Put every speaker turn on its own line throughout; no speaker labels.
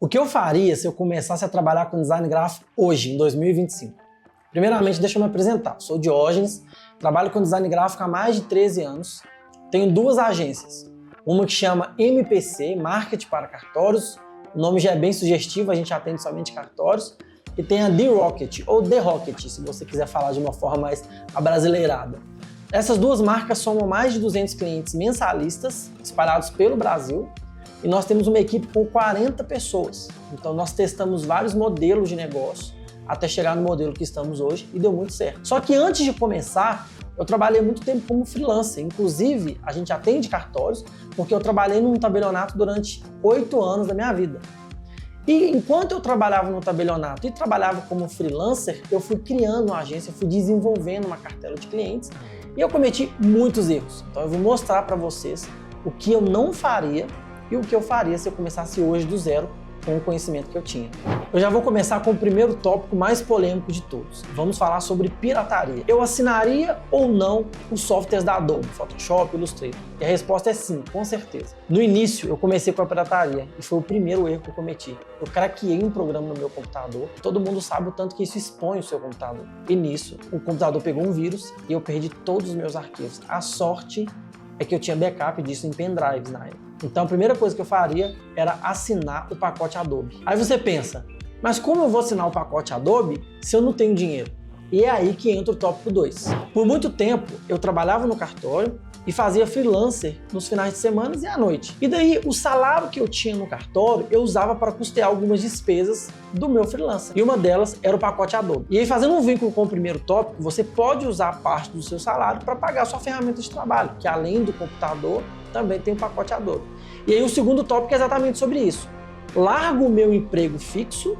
O que eu faria se eu começasse a trabalhar com design gráfico hoje, em 2025? Primeiramente, deixa eu me apresentar. Sou Diógenes, trabalho com design gráfico há mais de 13 anos. Tenho duas agências. Uma que chama MPC, Marketing para Cartórios. O nome já é bem sugestivo, a gente atende somente cartórios. E tem a The Rocket, ou The Rocket, se você quiser falar de uma forma mais abrasileirada. Essas duas marcas somam mais de 200 clientes mensalistas, espalhados pelo Brasil. E nós temos uma equipe com 40 pessoas. Então nós testamos vários modelos de negócio até chegar no modelo que estamos hoje e deu muito certo. Só que antes de começar, eu trabalhei muito tempo como freelancer. Inclusive, a gente atende cartórios porque eu trabalhei num tabelionato durante 8 anos da minha vida. E enquanto eu trabalhava no tabelionato e trabalhava como freelancer, eu fui criando uma agência, fui desenvolvendo uma cartela de clientes e eu cometi muitos erros. Então eu vou mostrar para vocês o que eu não faria e o que eu faria se eu começasse hoje do zero com o conhecimento que eu tinha. Eu já vou começar com o primeiro tópico mais polêmico de todos. Vamos falar sobre pirataria. Eu assinaria ou não os softwares da Adobe, Photoshop, Illustrator? E a resposta é sim, com certeza. No início, eu comecei com a pirataria e foi o primeiro erro que eu cometi. Eu craqueei um programa no meu computador. Todo mundo sabe o tanto que isso expõe o seu computador. E nisso, o computador pegou um vírus e eu perdi todos os meus arquivos. A sorte é que eu tinha backup disso em pendrives na época. Então a primeira coisa que eu faria era assinar o pacote Adobe. Aí você pensa, mas como eu vou assinar o pacote Adobe se eu não tenho dinheiro? E é aí que entra o tópico 2. Por muito tempo eu trabalhava no cartório e fazia freelancer nos finais de semana e à noite. E daí o salário que eu tinha no cartório eu usava para custear algumas despesas do meu freelancer. E uma delas era o pacote Adobe. E aí, fazendo um vínculo com o primeiro tópico, você pode usar parte do seu salário para pagar a sua ferramenta de trabalho, que além do computador também tem o pacote Adobe. E aí o segundo tópico é exatamente sobre isso. Largo o meu emprego fixo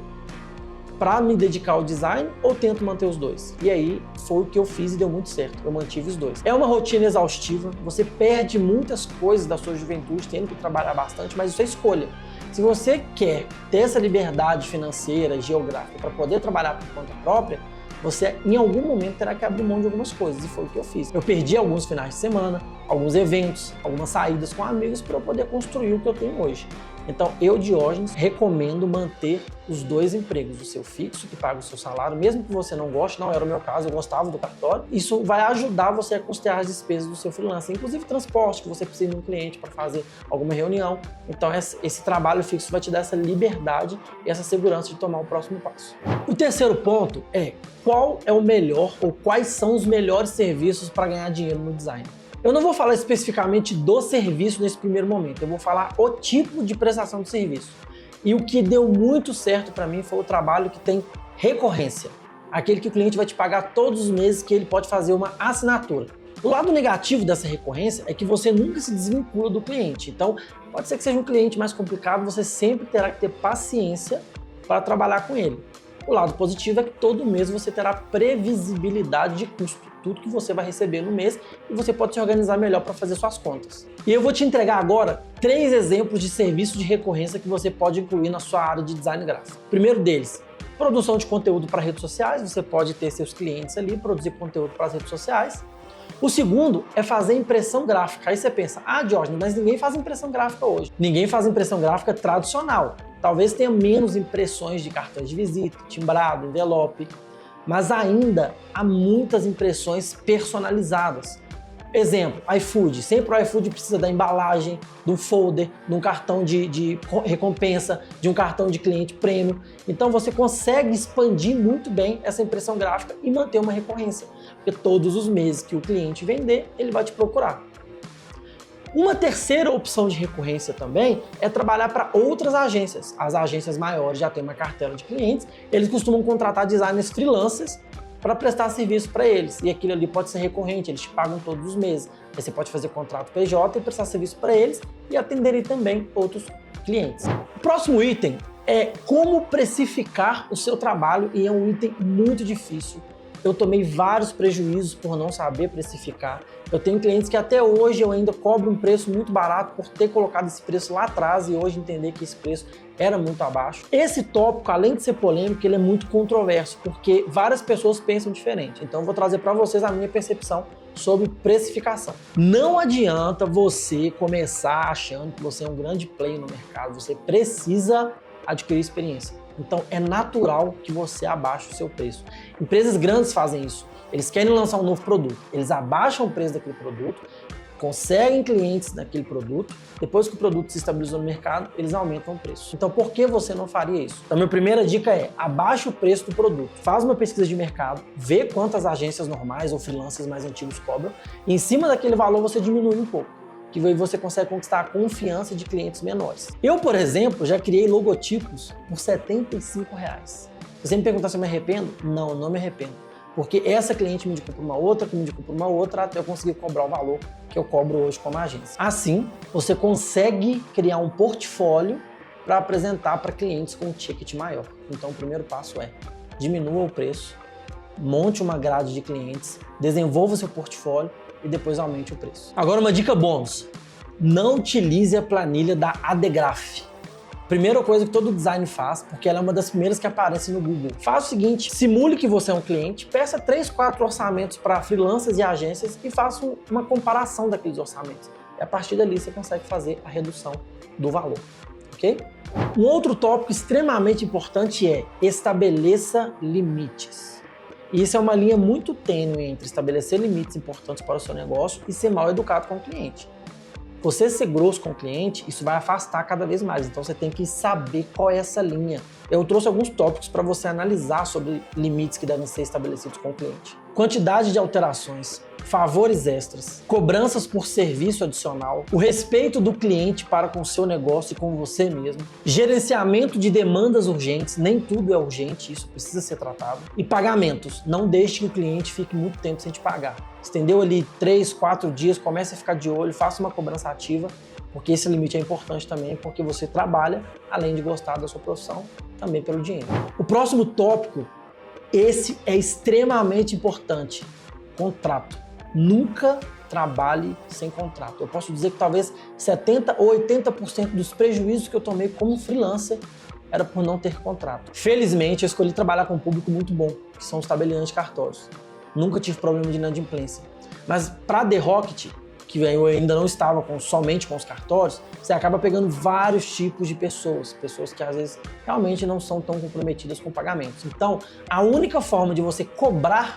para me dedicar ao design ou tento manter os dois? E aí foi o que eu fiz e deu muito certo, eu mantive os dois. É uma rotina exaustiva, você perde muitas coisas da sua juventude tendo que trabalhar bastante, mas isso é escolha. Se você quer ter essa liberdade financeira e geográfica para poder trabalhar por conta própria, você em algum momento terá que abrir mão de algumas coisas, e foi o que eu fiz. Eu perdi alguns finais de semana, alguns eventos, algumas saídas com amigos para eu poder construir o que eu tenho hoje. Então, eu, Diógenes, recomendo manter os dois empregos, o seu fixo, que paga o seu salário, mesmo que você não goste, não era o meu caso, eu gostava do cartório. Isso vai ajudar você a custear as despesas do seu freelancer, inclusive transporte, que você precisa de um cliente para fazer alguma reunião. Então, esse trabalho fixo vai te dar essa liberdade e essa segurança de tomar o próximo passo. O terceiro ponto é qual é o melhor ou quais são os melhores serviços para ganhar dinheiro no design. Eu não vou falar especificamente do serviço nesse primeiro momento, eu vou falar o tipo de prestação de serviço. E o que deu muito certo para mim foi o trabalho que tem recorrência. Aquele que o cliente vai te pagar todos os meses, que ele pode fazer uma assinatura. O lado negativo dessa recorrência é que você nunca se desvincula do cliente. Então, pode ser que seja um cliente mais complicado, você sempre terá que ter paciência para trabalhar com ele. O lado positivo é que todo mês você terá previsibilidade de custo, tudo que você vai receber no mês, e você pode se organizar melhor para fazer suas contas. E eu vou te entregar agora 3 exemplos de serviço de recorrência que você pode incluir na sua área de design gráfico. O primeiro deles, produção de conteúdo para redes sociais, você pode ter seus clientes ali, produzir conteúdo para as redes sociais. O segundo é fazer impressão gráfica. Aí você pensa, Diógenes, mas ninguém faz impressão gráfica hoje. Ninguém faz impressão gráfica tradicional. Talvez tenha menos impressões de cartões de visita, timbrado, envelope, mas ainda há muitas impressões personalizadas. Exemplo, iFood. Sempre o iFood precisa da embalagem, de um folder, de um cartão de recompensa, de um cartão de cliente prêmio. Então você consegue expandir muito bem essa impressão gráfica e manter uma recorrência, porque todos os meses que o cliente vender, ele vai te procurar. Uma terceira opção de recorrência também é trabalhar para outras agências. As agências maiores já têm uma cartela de clientes, eles costumam contratar designers freelancers para prestar serviço para eles. E aquilo ali pode ser recorrente, eles te pagam todos os meses. Aí você pode fazer contrato PJ e prestar serviço para eles e atender também outros clientes. O próximo item é como precificar o seu trabalho, e é um item muito difícil. Eu tomei vários prejuízos por não saber precificar. Eu tenho clientes que até hoje eu ainda cobro um preço muito barato por ter colocado esse preço lá atrás e hoje entender que esse preço era muito abaixo. Esse tópico, além de ser polêmico, ele é muito controverso, porque várias pessoas pensam diferente. Então eu vou trazer para vocês a minha percepção sobre precificação. Não adianta você começar achando que você é um grande player no mercado, você precisa adquirir experiência. Então é natural que você abaixe o seu preço. Empresas grandes fazem isso. Eles querem lançar um novo produto, eles abaixam o preço daquele produto, conseguem clientes naquele produto, depois que o produto se estabilizou no mercado, eles aumentam o preço. Então por que você não faria isso? Então minha primeira dica é, abaixe o preço do produto. Faz uma pesquisa de mercado, vê quantas agências normais ou freelancers mais antigos cobram, e em cima daquele valor você diminui um pouco, que aí você consegue conquistar a confiança de clientes menores. Eu, por exemplo, já criei logotipos por R$75. Se você me perguntar se eu me arrependo, não me arrependo. Porque essa cliente me indicou para uma outra, que me indicou para uma outra, até eu conseguir cobrar o valor que eu cobro hoje como agência. Assim, você consegue criar um portfólio para apresentar para clientes com um ticket maior. Então, o primeiro passo é diminua o preço, monte uma grade de clientes, desenvolva o seu portfólio e depois aumente o preço. Agora, uma dica bônus. Não utilize a planilha da Adegraph. Primeira coisa que todo design faz, porque ela é uma das primeiras que aparece no Google. Faça o seguinte, simule que você é um cliente, peça 3, 4 orçamentos para freelancers e agências e faça uma comparação daqueles orçamentos. E a partir dali você consegue fazer a redução do valor, ok? Um outro tópico extremamente importante é estabeleça limites. E isso é uma linha muito tênue entre estabelecer limites importantes para o seu negócio e ser mal educado com o cliente. Você ser grosso com o cliente, isso vai afastar cada vez mais, então você tem que saber qual é essa linha. Eu trouxe alguns tópicos para você analisar sobre limites que devem ser estabelecidos com o cliente. Quantidade de alterações, favores extras, cobranças por serviço adicional, o respeito do cliente para com o seu negócio e com você mesmo, gerenciamento de demandas urgentes, nem tudo é urgente, isso precisa ser tratado, e pagamentos, não deixe que o cliente fique muito tempo sem te pagar. Estendeu ali 3, 4 dias, comece a ficar de olho, faça uma cobrança ativa, porque esse limite é importante também, porque você trabalha, além de gostar da sua profissão, também pelo dinheiro. O próximo tópico, esse é extremamente importante, contrato. Nunca trabalhe sem contrato. Eu posso dizer que talvez 70% ou 80% dos prejuízos que eu tomei como freelancer era por não ter contrato. Felizmente, eu escolhi trabalhar com um público muito bom, que são os tabeliães de cartórios. Nunca tive problema de inadimplência. Mas para a The Rocket, que eu ainda não estava somente com os cartórios, você acaba pegando vários tipos de pessoas que às vezes realmente não são tão comprometidas com pagamentos. Então, a única forma de você cobrar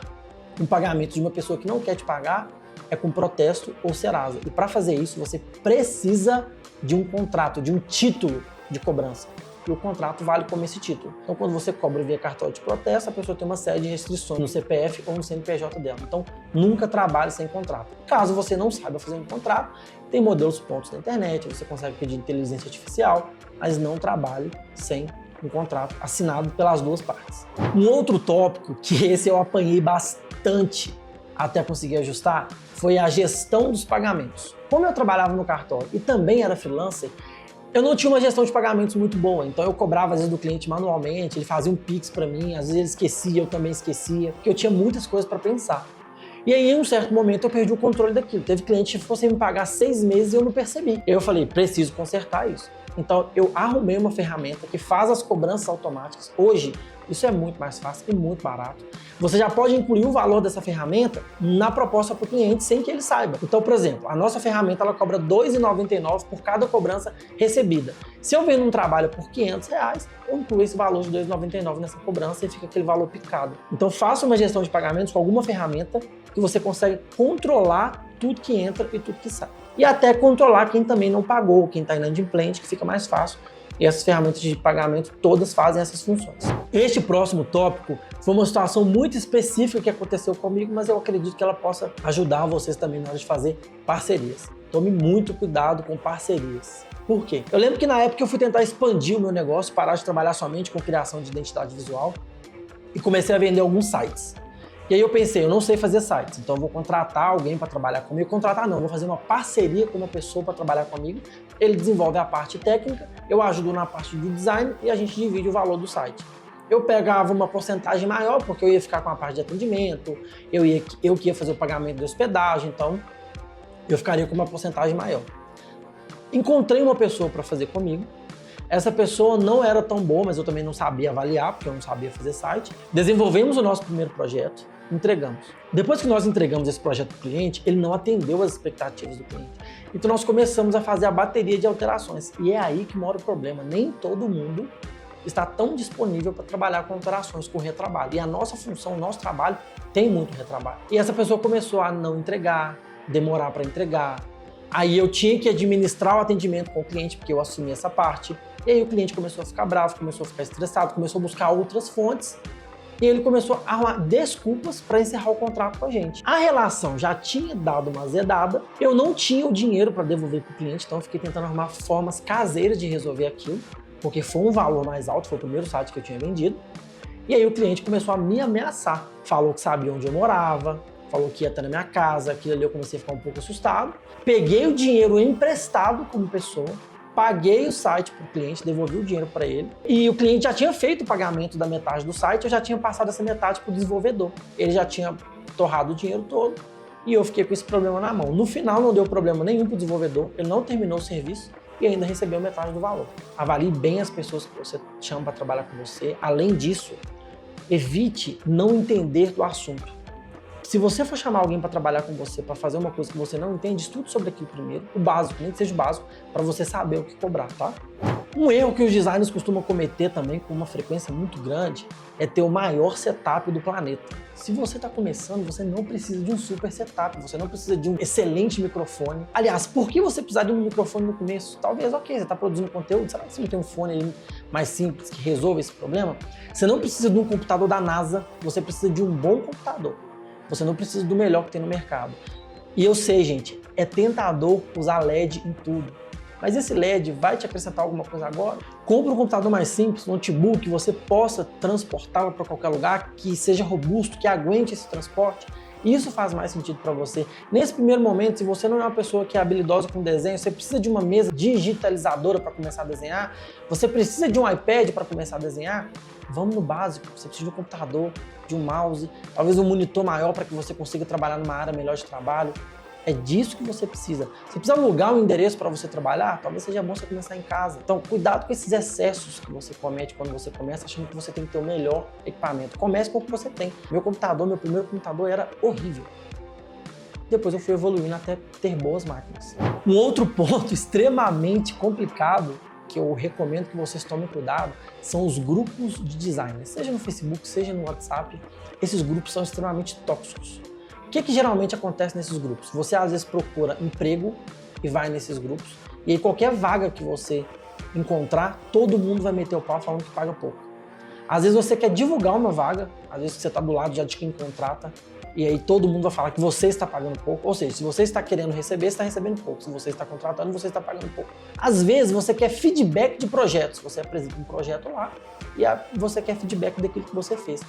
um pagamento de uma pessoa que não quer te pagar é com protesto ou Serasa. E para fazer isso, você precisa de um contrato, de um título de cobrança. E o contrato vale como esse título. Então, quando você cobra via cartório de protesto, a pessoa tem uma série de restrições no CPF ou no CNPJ dela. Então, nunca trabalhe sem contrato. Caso você não saiba fazer um contrato, tem modelos prontos na internet, você consegue pedir inteligência artificial, mas não trabalhe sem um contrato assinado pelas duas partes. Um outro tópico, que esse eu apanhei bastante até conseguir ajustar, foi a gestão dos pagamentos. Como eu trabalhava no cartório e também era freelancer, eu não tinha uma gestão de pagamentos muito boa, então eu cobrava às vezes do cliente manualmente, ele fazia um Pix para mim, às vezes ele esquecia, eu também esquecia, porque eu tinha muitas coisas para pensar. E aí, em um certo momento, eu perdi o controle daquilo. Teve cliente que fosse me pagar 6 meses e eu não percebi. Aí eu falei, preciso consertar isso. Então, eu arrumei uma ferramenta que faz as cobranças automáticas. Hoje, isso é muito mais fácil e muito barato. Você já pode incluir o valor dessa ferramenta na proposta para o cliente sem que ele saiba. Então, por exemplo, a nossa ferramenta ela cobra R$ 2,99 por cada cobrança recebida. Se eu vendo um trabalho por R$500, eu incluo esse valor de R$ 2,99 nessa cobrança e fica aquele valor picado. Então, faça uma gestão de pagamentos com alguma ferramenta que você consegue controlar tudo que entra e tudo que sai. E até controlar quem também não pagou, quem está inadimplente, que fica mais fácil. E essas ferramentas de pagamento todas fazem essas funções. Este próximo tópico foi uma situação muito específica que aconteceu comigo, mas eu acredito que ela possa ajudar vocês também na hora de fazer parcerias. Tome muito cuidado com parcerias. Por quê? Eu lembro que na época eu fui tentar expandir o meu negócio, parar de trabalhar somente com criação de identidade visual e comecei a vender alguns sites. E aí eu pensei, eu não sei fazer sites, então eu vou contratar alguém para trabalhar comigo. Contratar não, eu vou fazer uma parceria com uma pessoa para trabalhar comigo. Ele desenvolve a parte técnica, eu ajudo na parte do design e a gente divide o valor do site. Eu pegava uma porcentagem maior, porque eu ia ficar com a parte de atendimento, eu que ia fazer o pagamento de hospedagem, então eu ficaria com uma porcentagem maior. Encontrei uma pessoa para fazer comigo. Essa pessoa não era tão boa, mas eu também não sabia avaliar, porque eu não sabia fazer site. Desenvolvemos o nosso primeiro projeto, entregamos. Depois que nós entregamos esse projeto para o cliente, ele não atendeu as expectativas do cliente. Então nós começamos a fazer a bateria de alterações. E é aí que mora o problema. Nem todo mundo está tão disponível para trabalhar com alterações, com retrabalho. E a nossa função, o nosso trabalho tem muito retrabalho. E essa pessoa começou a não entregar, demorar para entregar. Aí eu tinha que administrar o atendimento com o cliente, porque eu assumi essa parte. E aí o cliente começou a ficar bravo, começou a ficar estressado, começou a buscar outras fontes. E ele começou a arrumar desculpas para encerrar o contrato com a gente. A relação já tinha dado uma azedada, eu não tinha o dinheiro para devolver para o cliente, então eu fiquei tentando arrumar formas caseiras de resolver aquilo, porque foi um valor mais alto, foi o primeiro site que eu tinha vendido. E aí o cliente começou a me ameaçar, falou que sabia onde eu morava, falou que ia estar na minha casa, aquilo ali eu comecei a ficar um pouco assustado. Peguei o dinheiro emprestado como pessoa, paguei o site para o cliente, devolvi o dinheiro para ele. E o cliente já tinha feito o pagamento da metade do site, eu já tinha passado essa metade para o desenvolvedor. Ele já tinha torrado o dinheiro todo e eu fiquei com esse problema na mão. No final não deu problema nenhum para o desenvolvedor, ele não terminou o serviço e ainda recebeu metade do valor. Avalie bem as pessoas que você chama para trabalhar com você. Além disso, evite não entender do assunto. Se você for chamar alguém para trabalhar com você, para fazer uma coisa que você não entende, estude sobre aquilo primeiro, o básico, nem que seja o básico, para você saber o que cobrar, tá? Um erro que os designers costumam cometer também com uma frequência muito grande é ter o maior setup do planeta. Se você está começando, você não precisa de um super setup, você não precisa de um excelente microfone. Aliás, por que você precisar de um microfone no começo? Talvez, ok, você está produzindo conteúdo, será que você não tem um fone aí mais simples que resolva esse problema? Você não precisa de um computador da NASA, você precisa de um bom computador. Você não precisa do melhor que tem no mercado. E eu sei, gente, é tentador usar LED em tudo. Mas esse LED vai te acrescentar alguma coisa agora? Compre um computador mais simples, um notebook que você possa transportá-lo para qualquer lugar, que seja robusto, que aguente esse transporte. Isso faz mais sentido para você. Nesse primeiro momento, se você não é uma pessoa que é habilidosa com desenho, você precisa de uma mesa digitalizadora para começar a desenhar, você precisa de um iPad para começar a desenhar, vamos no básico. Você precisa de um computador, de um mouse, talvez um monitor maior para que você consiga trabalhar numa área melhor de trabalho. É disso que você precisa. Você precisa alugar um endereço para você trabalhar? Talvez seja bom você começar em casa. Então, cuidado com esses excessos que você comete quando você começa achando que você tem que ter o melhor equipamento. Comece com o que você tem. Meu primeiro computador era horrível. Depois eu fui evoluindo até ter boas máquinas. Um outro ponto extremamente complicado que eu recomendo que vocês tomem cuidado são os grupos de designers. Seja no Facebook, seja no WhatsApp, esses grupos são extremamente tóxicos. O que geralmente acontece nesses grupos? Você às vezes procura emprego e vai nesses grupos, e aí qualquer vaga que você encontrar, todo mundo vai meter o pau falando que paga pouco. Às vezes você quer divulgar uma vaga, às vezes você está do lado já de quem contrata, e aí todo mundo vai falar que você está pagando pouco, ou seja, se você está querendo receber, você está recebendo pouco. Se você está contratando, você está pagando pouco. Às vezes você quer feedback de projetos, você apresenta um projeto lá e você quer feedback daquilo que você fez.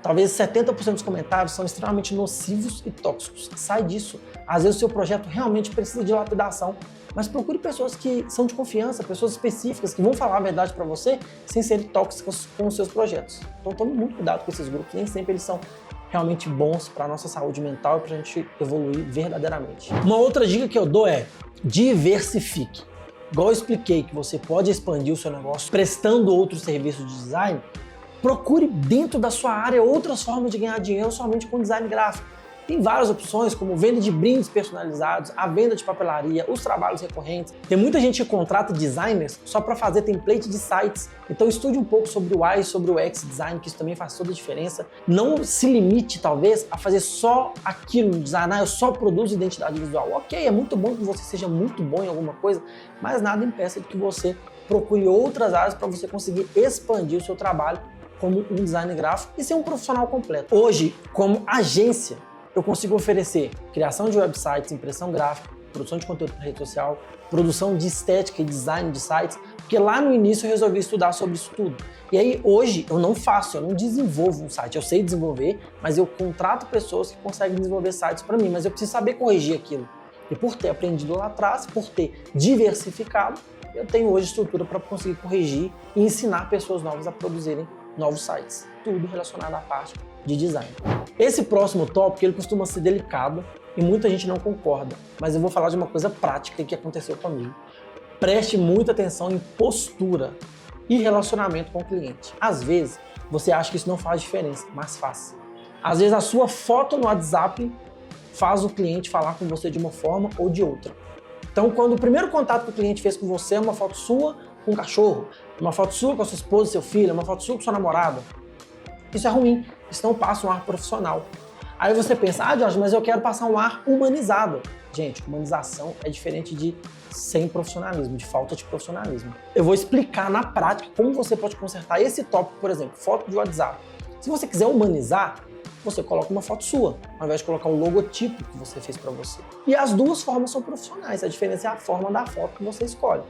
Talvez 70% dos comentários são extremamente nocivos e tóxicos. Sai disso. Às vezes o seu projeto realmente precisa de lapidação, mas procure pessoas que são de confiança, pessoas específicas, que vão falar a verdade para você sem serem tóxicas com os seus projetos. Então tome muito cuidado com esses grupos, nem sempre eles são realmente bons para a nossa saúde mental e para a gente evoluir verdadeiramente. Uma outra dica que eu dou é diversifique. Igual eu expliquei que você pode expandir o seu negócio prestando outros serviços de design, procure dentro da sua área outras formas de ganhar dinheiro somente com design gráfico. Tem várias opções, como venda de brindes personalizados, a venda de papelaria, os trabalhos recorrentes. Tem muita gente que contrata designers só para fazer template de sites. Então estude um pouco sobre o Y e sobre o X design, que isso também faz toda a diferença. Não se limite, talvez, a fazer só aquilo no design. Eu só produzo identidade visual. Ok, é muito bom que você seja muito bom em alguma coisa, mas nada impeça de que você procure outras áreas para você conseguir expandir o seu trabalho como um design gráfico e ser um profissional completo. Hoje, como agência, eu consigo oferecer criação de websites, impressão gráfica, produção de conteúdo para rede social, produção de estética e design de sites, porque lá no início eu resolvi estudar sobre isso tudo. E aí hoje eu não desenvolvo um site, eu sei desenvolver, mas eu contrato pessoas que conseguem desenvolver sites para mim, mas eu preciso saber corrigir aquilo. E por ter aprendido lá atrás, por ter diversificado, eu tenho hoje estrutura para conseguir corrigir e ensinar pessoas novas a produzirem novos sites, tudo relacionado à parte de design. Esse próximo tópico, ele costuma ser delicado e muita gente não concorda, mas eu vou falar de uma coisa prática que aconteceu comigo. Preste muita atenção em postura e relacionamento com o cliente. Às vezes, você acha que isso não faz diferença, mas faz. Às vezes, a sua foto no WhatsApp faz o cliente falar com você de uma forma ou de outra. Então, quando o primeiro contato que o cliente fez com você é uma foto sua com o cachorro, uma foto sua com a sua esposa e seu filho, uma foto sua com sua namorada. Isso é ruim, isso não passa um ar profissional. Aí você pensa, Jorge, mas eu quero passar um ar humanizado. Gente, humanização é diferente de sem profissionalismo, de falta de profissionalismo. Eu vou explicar na prática como você pode consertar esse tópico, por exemplo, foto de WhatsApp. Se você quiser humanizar, você coloca uma foto sua, ao invés de colocar o logotipo que você fez para você. E as duas formas são profissionais, a diferença é a forma da foto que você escolhe.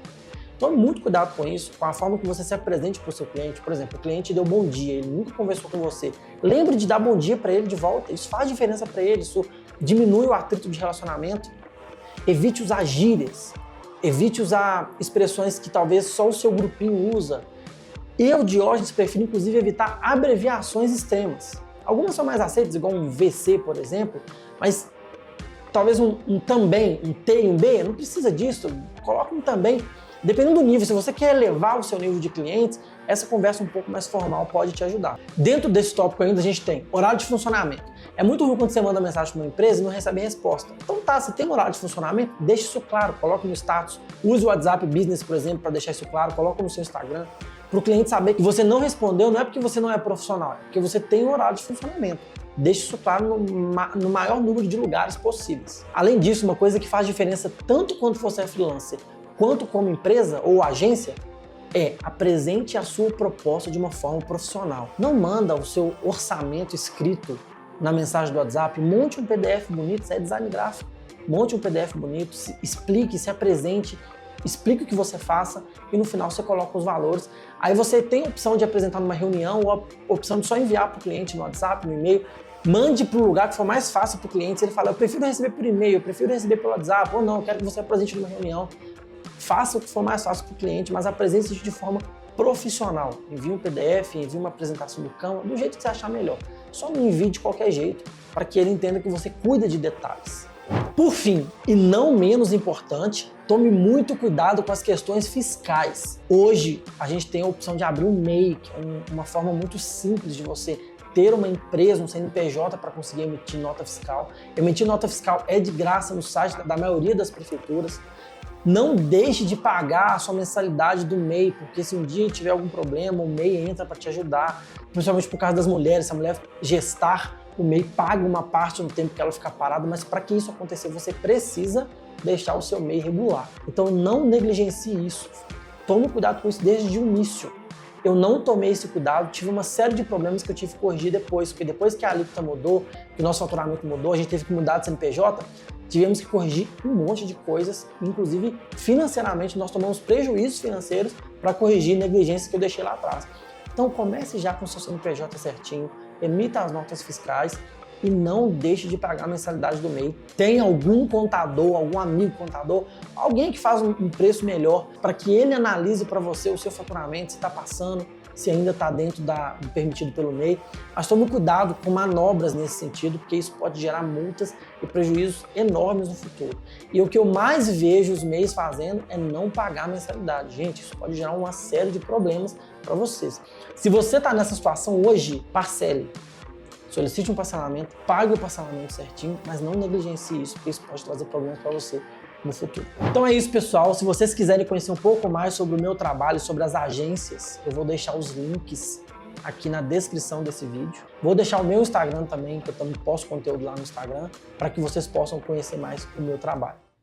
Tome muito cuidado com isso, com a forma que você se apresente para o seu cliente. Por exemplo, o cliente deu bom dia, ele nunca conversou com você. Lembre de dar bom dia para ele de volta, isso faz diferença para ele, isso diminui o atrito de relacionamento. Evite usar gírias, evite usar expressões que talvez só o seu grupinho usa. Eu, Diógenes, prefiro inclusive evitar abreviações extremas. Algumas são mais aceitas, igual um VC, por exemplo, mas talvez um também, um T e um B, não precisa disso, coloca um também. Dependendo do nível, se você quer elevar o seu nível de clientes, essa conversa um pouco mais formal pode te ajudar. Dentro desse tópico ainda a gente tem horário de funcionamento. É muito ruim quando você manda mensagem para uma empresa e não recebe resposta. Então tá, se tem horário de funcionamento, deixe isso claro, coloque no status. Use o WhatsApp Business, por exemplo, para deixar isso claro, coloque no seu Instagram. Para o cliente saber que você não respondeu, não é porque você não é profissional, é porque você tem horário de funcionamento. Deixe isso claro no maior número de lugares possíveis. Além disso, uma coisa que faz diferença tanto quando você é freelancer, quanto como empresa ou agência, é apresente a sua proposta de uma forma profissional. Não manda o seu orçamento escrito na mensagem do WhatsApp, monte um PDF bonito, isso é design gráfico. Monte um PDF bonito, explique, se apresente, explique o que você faça e no final você coloca os valores. Aí você tem a opção de apresentar numa reunião ou a opção de só enviar para o cliente no WhatsApp, no e-mail. Mande para o lugar que for mais fácil para o cliente. Se ele fala, eu prefiro receber por e-mail, eu prefiro receber pelo WhatsApp, ou não, eu quero que você apresente numa reunião. Faça o que for mais fácil para o cliente, mas apresente isso de forma profissional. Envie um PDF, envie uma apresentação do Canva, do jeito que você achar melhor. Só não envie de qualquer jeito, para que ele entenda que você cuida de detalhes. Por fim, e não menos importante, tome muito cuidado com as questões fiscais. Hoje, a gente tem a opção de abrir um MEI, que é uma forma muito simples de você ter uma empresa, um CNPJ para conseguir emitir nota fiscal. Emitir nota fiscal é de graça no site da maioria das prefeituras. Não deixe de pagar a sua mensalidade do MEI, porque se um dia tiver algum problema, o MEI entra para te ajudar, principalmente por causa das mulheres. Se a mulher gestar, o MEI paga uma parte no tempo que ela ficar parada, mas para que isso acontecer, você precisa deixar o seu MEI regular. Então não negligencie isso. Tome cuidado com isso desde o início. Eu não tomei esse cuidado, tive uma série de problemas que eu tive que corrigir depois, porque depois que a alíquota mudou, que o nosso faturamento mudou, a gente teve que mudar de CNPJ, tivemos que corrigir um monte de coisas, inclusive financeiramente nós tomamos prejuízos financeiros para corrigir negligências que eu deixei lá atrás. Então comece já com o seu CNPJ certinho, emita as notas fiscais e não deixe de pagar a mensalidade do MEI. Tem algum contador, algum amigo contador, alguém que faz um preço melhor para que ele analise para você o seu faturamento, se está passando, se ainda está dentro do permitido pelo MEI. Mas tome cuidado com manobras nesse sentido, porque isso pode gerar multas e prejuízos enormes no futuro. E o que eu mais vejo os MEIs fazendo é não pagar a mensalidade. Gente, isso pode gerar uma série de problemas para vocês. Se você está nessa situação hoje, parcele. Solicite um parcelamento, pague o parcelamento certinho, mas não negligencie isso, porque isso pode trazer problemas para você no futuro. Então é isso, pessoal. Se vocês quiserem conhecer um pouco mais sobre o meu trabalho, sobre as agências, eu vou deixar os links aqui na descrição desse vídeo. Vou deixar o meu Instagram também, que eu também posto conteúdo lá no Instagram, para que vocês possam conhecer mais o meu trabalho.